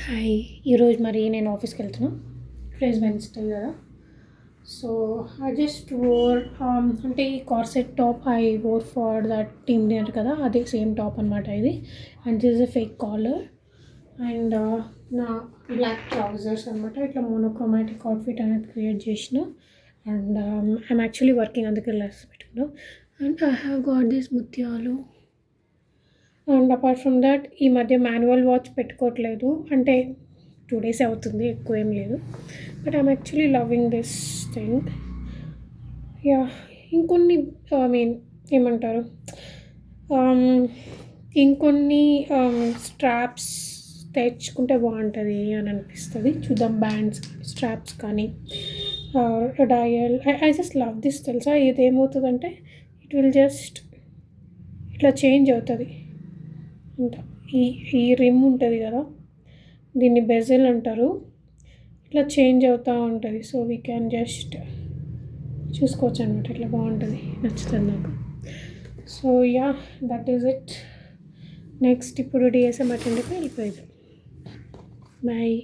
Hi ఈరోజు మరి నేను ఆఫీస్కి వెళ్తున్నా. టుడేస్ వెన్స్డే కదా. సో ఐ జస్ట్ వోర్ అంటే ఈ corset top I wore for that team dinner కదా, అదే సేమ్ టాప్ అనమాట ఇది. And this is a fake collar and నా బ్లాక్ ట్రౌజర్స్ అనమాట. ఇట్లా మోనోక్రోమాటిక్ అవుట్ఫిట్ అనేది క్రియేట్ చేసిన. అండ్ ఐఎమ్ యాక్చువల్లీ వర్కింగ్, అందుకే లెస్ పెట్టుకున్నాను. And I have got this ముత్యాలు. అండ్ అపార్ట్ ఫ్రమ్ దట్ ఈ మధ్య మాన్యువల్ వాచ్ పెట్టుకోవట్లేదు, అంటే 2 days అవుతుంది, ఎక్కువ ఏం లేదు. But I'm actually loving this thing. Yeah, ఇంకొన్ని ఏమంటారు, ఇంకొన్ని స్ట్రాప్స్ తెచ్చుకుంటే బాగుంటుంది అని అనిపిస్తుంది. చూద్దాం, బ్యాండ్స్ స్ట్రాప్స్ కానీ dial. I just love this. తెలుసా ఇది ఏమవుతుందంటే ఇట్ విల్ జస్ట్ ఇట్లా చేంజ్ అవుతుంది. ఇంకా ఈ రిమ్ ఉంటుంది కదా, దీన్ని బెజల్ అంటారు. ఇట్లా చేంజ్ అవుతూ ఉంటుంది. సో వీ క్యాన్ జస్ట్ చూసుకోవచ్చు అనమాట. ఇట్లా బాగుంటుంది, నచ్చుతుంది నాకు. So yeah, that is it. Next ఇప్పుడు డిఎస్ఎం అటెండ్కి వెళ్ళిపోయింది. బాయ్.